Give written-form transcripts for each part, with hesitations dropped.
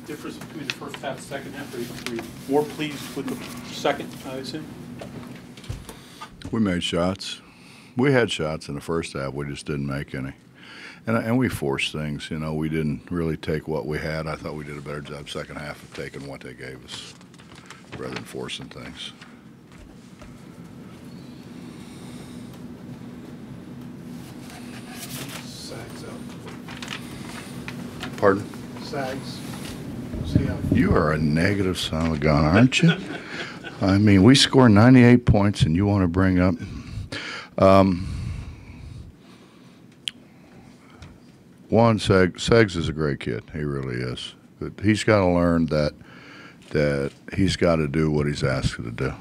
difference between the first half and second half? Were you more pleased with the second, I assume? We made shots. We had shots in the first half. We just didn't make any. And we forced things. You know, we didn't really take what we had. I thought we did a better job second half of taking what they gave us rather than forcing things. Sags up. Pardon? Sags. See how You are a negative son of a gun, aren't you? I mean, we scored 98 points, and you want to bring up one, Segs is a great kid. He really is. But he's got to learn that he's got to do what he's asked to do,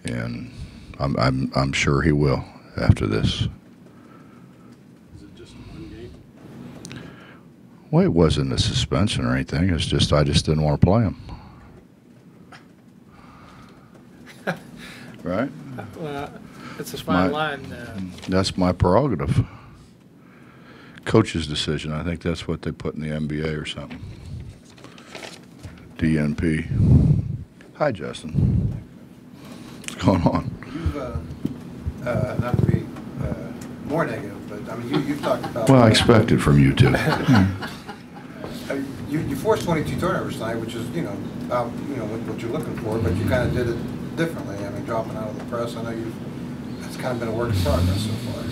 and I'm sure he will after this. Is it just one game? Well, it wasn't a suspension or anything. It's just I just didn't want to play him. Right? it's a fine line. That's my prerogative. Coach's decision. I think that's what they put in the NBA or something. DNP. Hi, Justin. What's going on? You've, not to be more negative, but I mean, you've talked about. Well, I expect it from you too. You forced 22 turnovers tonight, which is what you're looking for, but you kind of did it differently. I mean, dropping out of the press. I know it's kind of been a work in progress so far.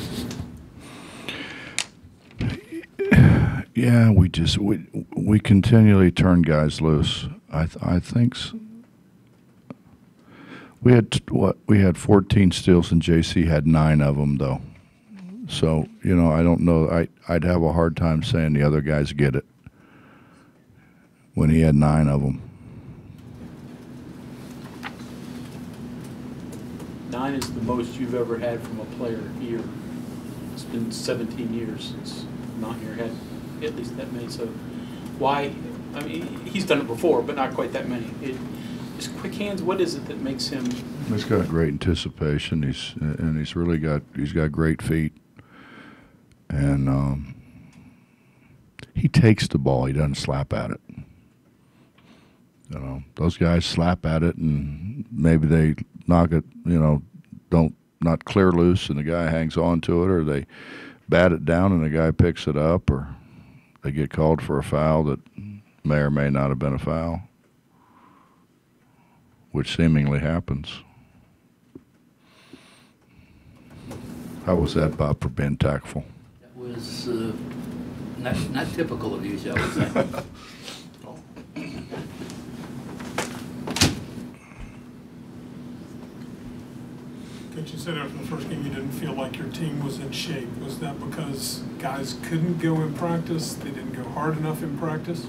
Yeah, we continually turn guys loose. I think we had 14 steals and JC had 9 of them though. So I don't know. I'd have a hard time saying the other guys get it when he had 9 of them. 9 is the most you've ever had from a player here. It's been 17 years since Mountaineer had at least that many. So why? I mean, he's done it before, but not quite that many. His quick hands. What is it that makes him? He's got great anticipation. He's got great feet, and he takes the ball. He doesn't slap at it. Those guys slap at it, and maybe they knock it. Not clear loose, and the guy hangs on to it, or they bat it down, and the guy picks it up, or they get called for a foul that may or may not have been a foul, which seemingly happens. How was that, Bob, for being tactful? That was not typical of you, shall we say. Coach, you said after the first game you didn't feel like your team was in shape. Was that because guys couldn't go in practice? They didn't go hard enough in practice?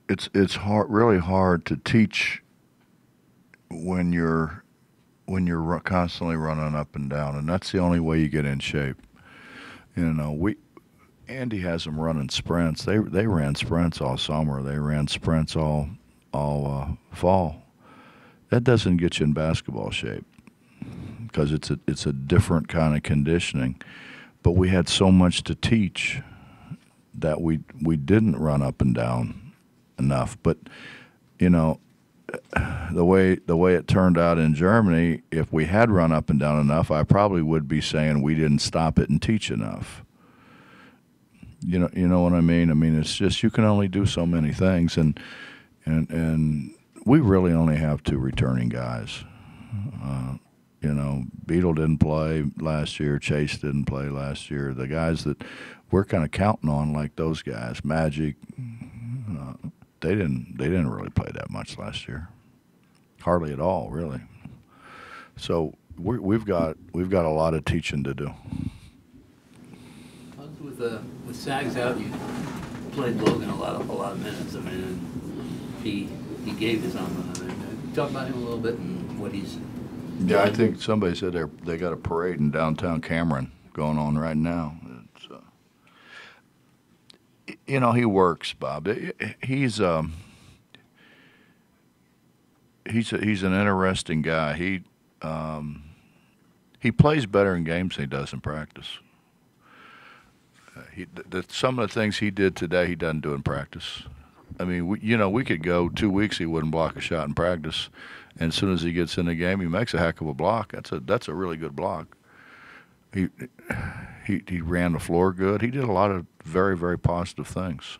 It's really hard to teach when you're constantly running up and down, and that's the only way you get in shape. Andy has them running sprints. They ran sprints all summer. They ran sprints all fall. That doesn't get you in basketball shape because it's a different kind of conditioning. But we had so much to teach that we didn't run up and down enough. But the way it turned out in Germany, if we had run up and down enough, I probably would be saying we didn't stop it and teach enough. You know what I mean? I mean, it's just you can only do so many things, and we really only have 2 returning guys. Beetle didn't play last year. Chase didn't play last year. The guys that we're kind of counting on, like those guys, Magic, they didn't really play that much last year, hardly at all, really. So we've got a lot of teaching to do. With Sags out, you played Logan a lot of minutes. I mean, he gave his own. Talk about him a little bit and what he's. Yeah, I think somebody said they got a parade in downtown Cameron going on right now. He works, Bob. He's an interesting guy. He he plays better in games than he does in practice. Some of the things he did today, he doesn't do in practice. I mean, we could go 2 weeks, he wouldn't block a shot in practice, and as soon as he gets in the game, he makes a heck of a block. That's a really good block. He ran the floor good. He did a lot of very, very positive things.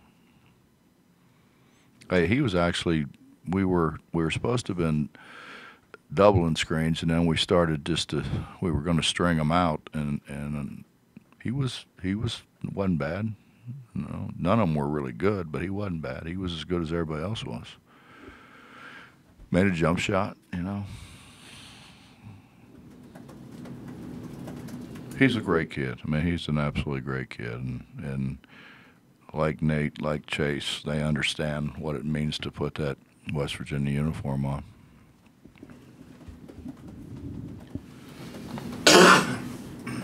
Hey, he was actually, we were supposed to have been doubling screens, and then we started we were going to string them out, and he wasn't bad. No, none of them were really good, but he wasn't bad. He was as good as everybody else was. Made a jump shot, He's a great kid. I mean, he's an absolutely great kid, and like Nate, like Chase, they understand what it means to put that West Virginia uniform on.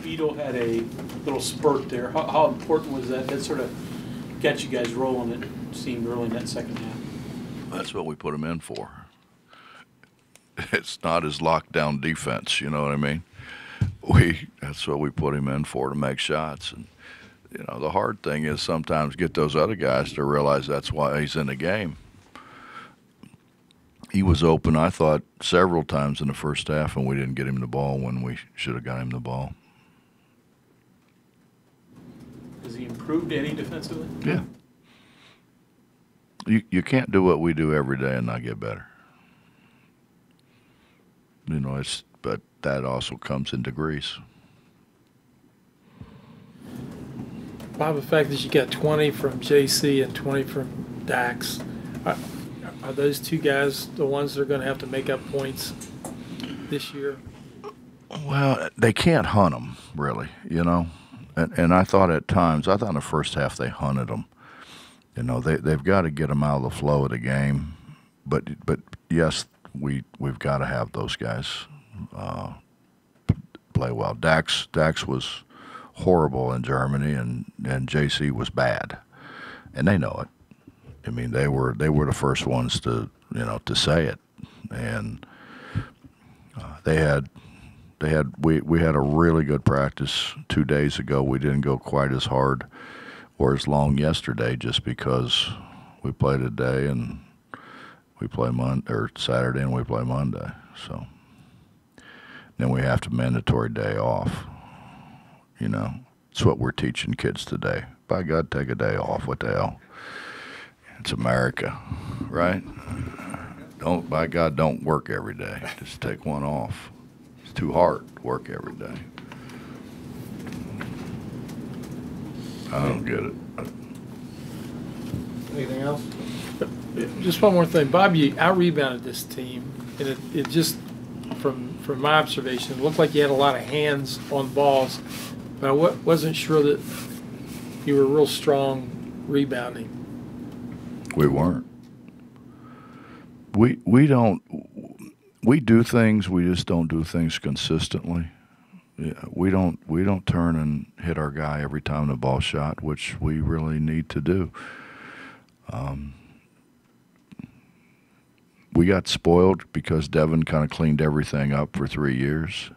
Beetle had a little spurt there. How important was that? That sort of got you guys rolling, it seemed, early in that second half. That's what we put him in for. It's not his lockdown defense, you know what I mean? That's what we put him in for, to make shots. And the hard thing is sometimes get those other guys to realize that's why he's in the game. He was open, I thought, several times in the first half, and we didn't get him the ball when we should have got him the ball. Has he improved any defensively? Yeah. You can't do what we do every day and not get better. But that also comes in degrees. Bob, the fact that you got 20 from JC and 20 from Dax, are those two guys the ones that are going to have to make up points this year? Well, they can't hunt them, really, And I thought at times, in the first half they hunted them. They've got to get them out of the flow of the game. But yes, we've got to have those guys play well. Dax was horrible in Germany, and JC was bad, and they know it. I mean, they were the first ones to say it, and we had a really good practice 2 days ago. We didn't go quite as hard or as long yesterday, just because we played a day and we play Saturday and we play Monday. So then we have to mandatory day off. It's what we're teaching kids today. By God, take a day off. What the hell? It's America, right? By God, don't work every day. Just take one off. It's too hard to work every day. I don't get it. Anything else? Just one more thing. Bob, you out-rebounded this team, and it just, from my observation, it looked like you had a lot of hands on balls, but I wasn't sure that you were real strong rebounding. We weren't. We do things, we just don't do things consistently. Yeah, we don't turn and hit our guy every time the ball shot, which we really need to do. We got spoiled because Devin kind of cleaned everything up for 3 years,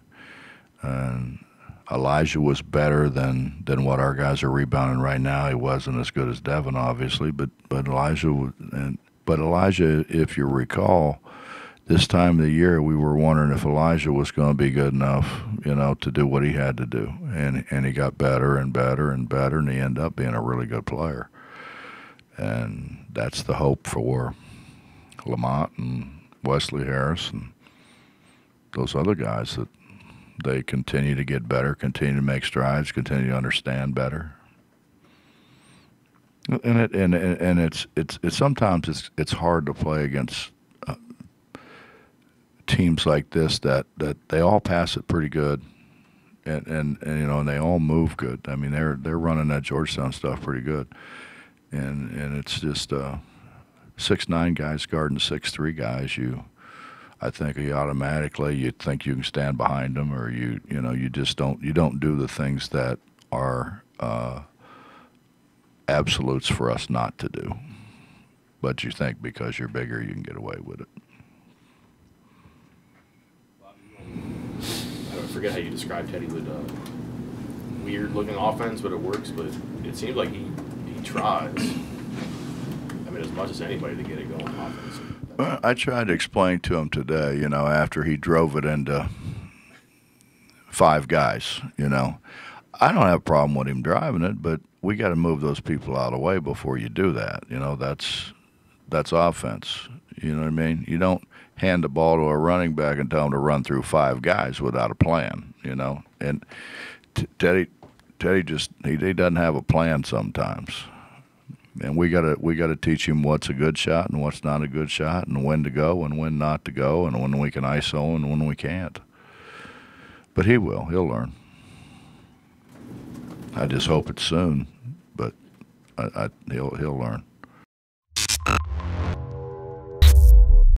and Elijah was better than what our guys are rebounding right now. He wasn't as good as Devin, obviously, but Elijah, if you recall, this time of the year we were wondering if Elijah was going to be good enough, to do what he had to do, and he got better and better and better, and he ended up being a really good player. And that's the hope for Lamont and Wesley Harris and those other guys, that they continue to get better, continue to make strides, continue to understand better. And it's sometimes it's hard to play against teams like this that they all pass it pretty good, and they all move good. I mean, they're running that Georgetown stuff pretty good, and it's just 6'9" guys guarding 6'3" guys. I think you automatically think you can stand behind them, or you just don't do the things that are absolutes for us not to do. But you think because you're bigger you can get away with it. forget how you described Teddy with weird looking offense, but it works. But it seems like he tries. I mean, as much as anybody to get it going on offense. Well, I tried to explain to him today, you know, after he drove it into 5 guys, you know. I don't have a problem with him driving it, but we got to move those people out of the way before you do that. You know, that's offense. You know what I mean? You don't hand the ball to a running back and tell him to run through 5 guys without a plan, you know. And Teddy just he doesn't have a plan sometimes. And we gotta teach him what's a good shot and what's not a good shot, and when to go and when not to go, and when we can ISO and when we can't. But he'll learn. I just hope it's soon, but he'll learn.